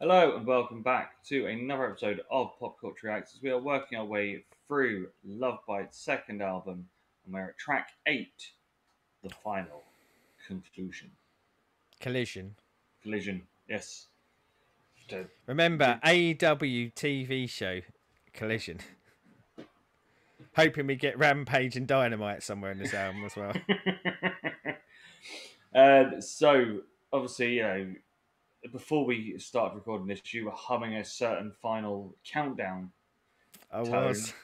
Hello and welcome back to another episode of PopCulture Reacts as we are working our way through Lovebites' second album and we're at track 8, the final conclusion. Collision. Collision, yes. Remember, AEW TV show Collision. Hoping we get Rampage and Dynamite somewhere in this album as well. So, obviously, before we started recording this, you were humming a certain final countdown I tone. was.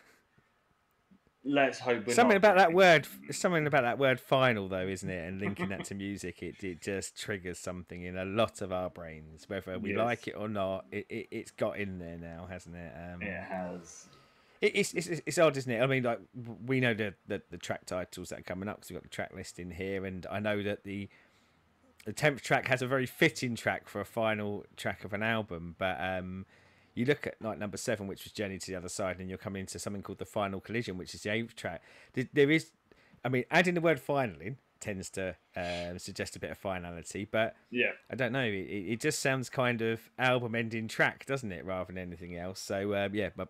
Let's hope we're Something not about that drifting. word. Something about that word "final," though, isn't it? And linking that to music, it just triggers something in a lot of our brains, whether we like it or not. It's got in there now, hasn't it? It has. It's odd, isn't it? I mean, like we know the track titles that are coming up because we've got the track list in here, and I know that the 10th track has a very fitting track for a final track of an album, but you look at like number 7, which was Journey to the Other Side, and you're coming into something called the Final Collision, which is the 8th track. There is, I mean, adding the word final in tends to suggest a bit of finality, but yeah, I don't know. It just sounds kind of album ending track, doesn't it, rather than anything else? So yeah, but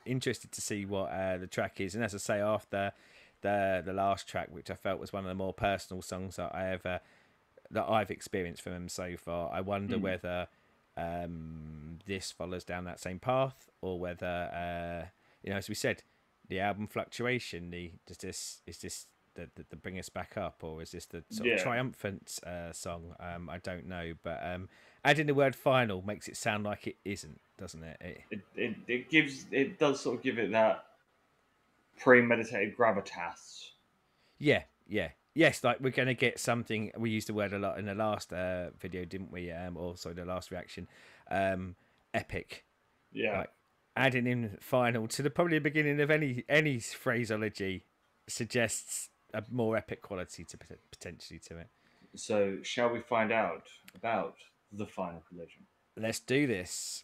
interested to see what the track is, and as I say, after the last track, which I felt was one of the more personal songs that I've experienced from them so far, I wonder whether this follows down that same path, or whether as we said, the album fluctuation, is this the bring us back up, or is this the sort of triumphant song? I don't know, but adding the word final makes it sound like it isn't, doesn't it? It does sort of give it that premeditated gravitas. Yes, like we're going to get something. We used the word a lot in the last video, didn't we? Also the last reaction, epic. Yeah. Like, adding in final to probably the beginning of any phraseology suggests a more epic quality to potentially to it. So shall we find out about the final collision? Let's do this.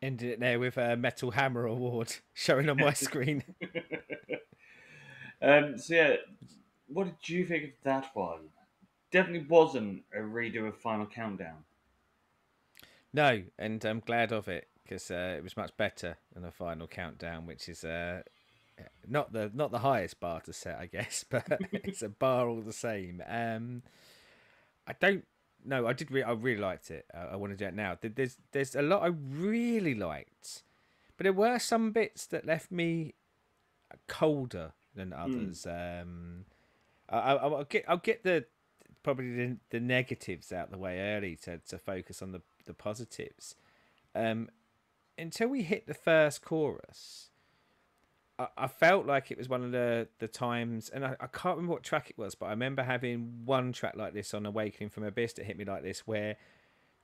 Ended it there with a Metal Hammer Award showing on my screen. So yeah, what did you think of that one? Definitely wasn't a redo of Final Countdown. No, and I'm glad of it because it was much better than the Final Countdown, which is not the highest bar to set, I guess, but it's a bar all the same. I don't know. I really liked it. I want to do it now. There's a lot I really liked, but there were some bits that left me colder than Mm. others. I'll get the probably the negatives out the way early to focus on the positives. Um, until we hit the first chorus, I felt like it was one of the times, and I can't remember what track it was, but I remember having one track like this on Awakening from Abyss that hit me like this, where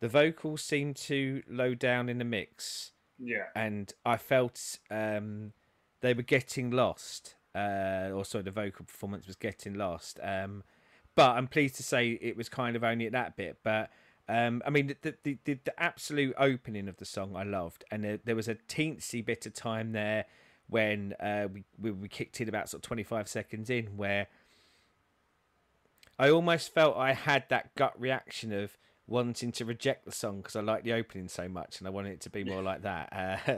the vocals seemed to low down in the mix, Yeah. and I felt they were getting lost. Or sorry, the vocal performance was getting lost. But I'm pleased to say it was kind of only at that bit. But I mean, the absolute opening of the song I loved, and there was a teensy bit of time there when we kicked in about sort of 25 seconds in, where I almost felt I had that gut reaction of wanting to reject the song because I like the opening so much and I wanted it to be more like that,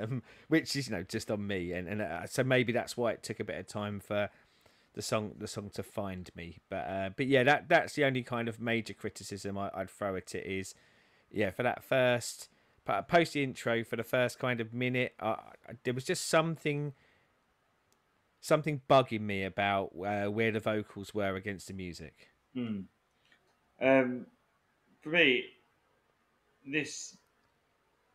which is just on me, and so maybe that's why it took a bit of time for the song to find me. But yeah, that's the only kind of major criticism I'd throw at it is, yeah, for that first post the intro for the first kind of minute, there was just something bugging me about where the vocals were against the music. Mm. Um, for me, this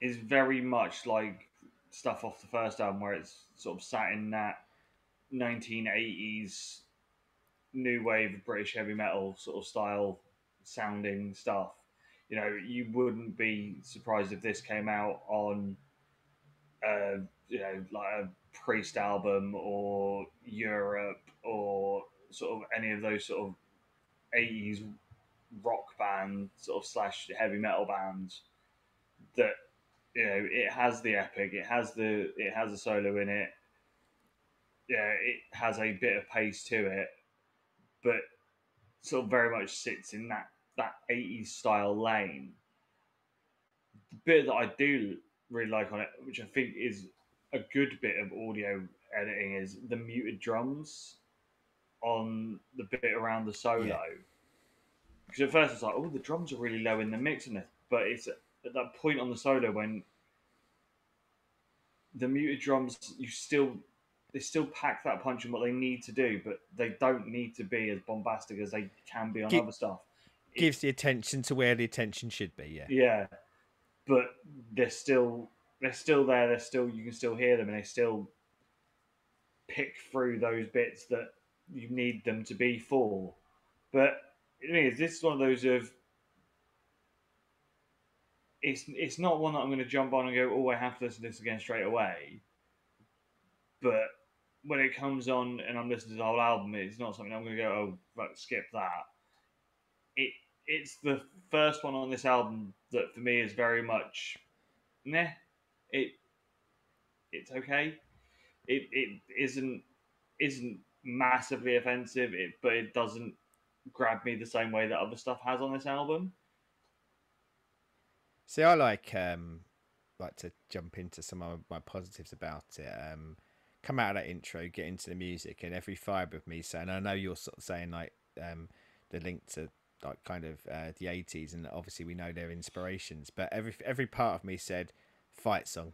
is very much like stuff off the first album, where it's sort of sat in that 1980s new wave of British heavy metal sort of style sounding stuff. You wouldn't be surprised if this came out on, like a Priest album or Europe or sort of any of those sort of 80s rock band sort of slash heavy metal bands that it has the epic, it has a solo in it, yeah, it has a bit of pace to it, but sort of very much sits in that 80s style lane. The bit that I do really like on it, which I think is a good bit of audio editing, is the muted drums on the bit around the Yeah, solo. Because at first it's like, oh, the drums are really low in the mix in this, but it's at that point on the solo when the muted drums, they still pack that punch in what they need to do, but they don't need to be as bombastic as they can be on Gi- other stuff. gives It's the attention to where the attention should be. Yeah. Yeah, but they're still there. They're still you can still hear them, and they still pick through those bits that you need them to be for. But it is this is one of those of it's not one that I'm going to jump on and go, oh, I have to listen to this again straight away. But when it comes on and I'm listening to the whole album, it's not something I'm going to go, oh, right, skip that. It it's the first one on this album that for me is very much, nah. It it's okay. It isn't massively offensive, but it doesn't grab me the same way that other stuff has on this album. See, I like to jump into some of my positives about it. Come out of that intro, get into the music, and every fibre of me saying, I know you're sort of saying like the link to like kind of the 80s, and obviously we know their inspirations, but every part of me said, fight song.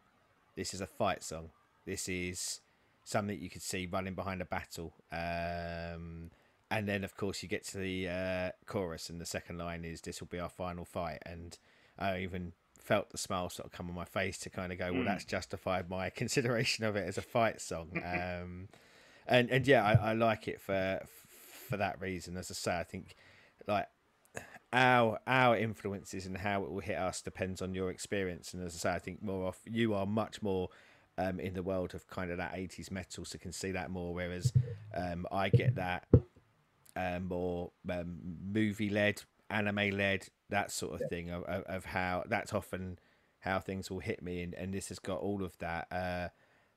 This is a fight song. This is something you could see running behind a battle. And then, of course, you get to the chorus, and the second line is "This will be our final fight." And I even felt the smile sort of come on my face to kind of go, "Well, Mm. that's justified my consideration of it as a fight song." And yeah, I like it for that reason. As I say, I think like our influences and how it will hit us depends on your experience. And as I say, I think more off you are much more in the world of kind of that 80s metal, so can see that more. Whereas I get that more movie led, anime led, that sort of thing of how that's often how things will hit me, and this has got all of that.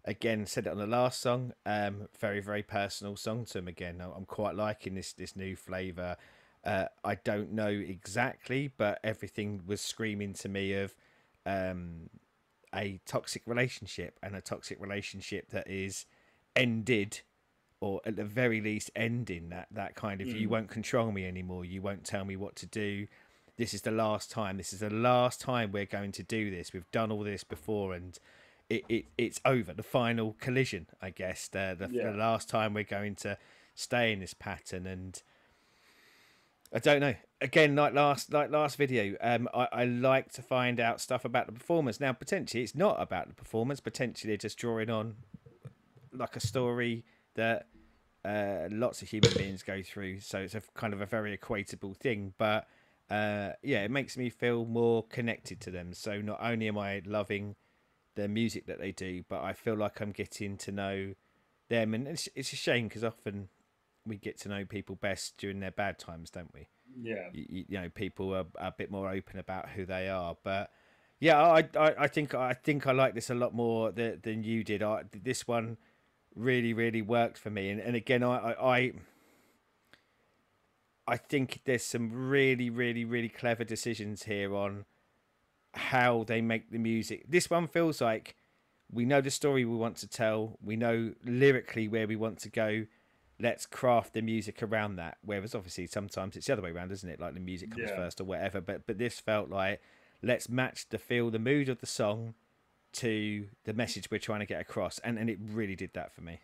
Again, said it on the last song. Very very personal song to him. Again, I'm quite liking this new flavour. I don't know exactly, but everything was screaming to me of um, a toxic relationship, and a toxic relationship that is ended, or at the very least ending, that kind of, you Mm. won't control me anymore, you won't tell me what to do, this is the last time, this is the last time we're going to do this, we've done all this before, and it's over, the final collision, I guess, the Yeah. last time we're going to stay in this pattern. And I don't know. Again, like last video, I like to find out stuff about the performers. Now, potentially, it's not about the performance. Potentially, they're just drawing on like a story that lots of human beings go through. So it's a kind of a very equatable thing. But yeah, it makes me feel more connected to them. So not only am I loving the music that they do, but I feel like I'm getting to know them. And it's a shame because often we get to know people best during their bad times, don't we? Yeah. You know, people are a bit more open about who they are. But yeah, I think I like this a lot more than you did. This one really really worked for me, and again, I think there's some really really really clever decisions here on how they make the music. This one feels like we know the story we want to tell, we know lyrically where we want to go, let's craft the music around that. Whereas obviously sometimes it's the other way around, isn't it? Like the music comes Yeah. first or whatever. But this felt like, let's match the feel, the mood of the song to the message we're trying to get across, and it really did that for me.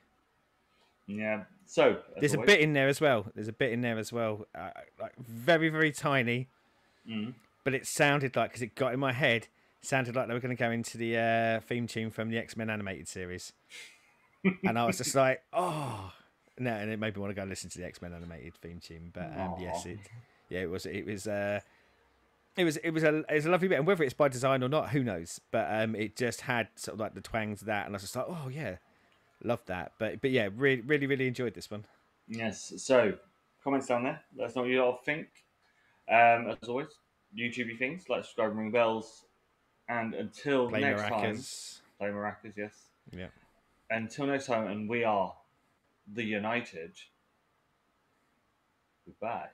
Yeah. So, as There's a always, bit in there as well. Like very very tiny, mm. but it sounded like, because it got in my head, sounded like they were going to go into the theme tune from the X-Men animated series, and I was just like, oh no, and it made me want to go listen to the X-Men animated theme tune. But Aw. yes, yeah, it was a lovely bit, and whether it's by design or not, who knows? But it just had sort of like the twangs of that, and I was just like, oh yeah, love that. But yeah, really really really enjoyed this one. Yes. So, comments down there. Let us know what you all think. As always, YouTube things, like, subscribe, ring bells, and until Play next time, maracas. play maracas. Yes. Yeah. Until next time, and we are the United. Goodbye.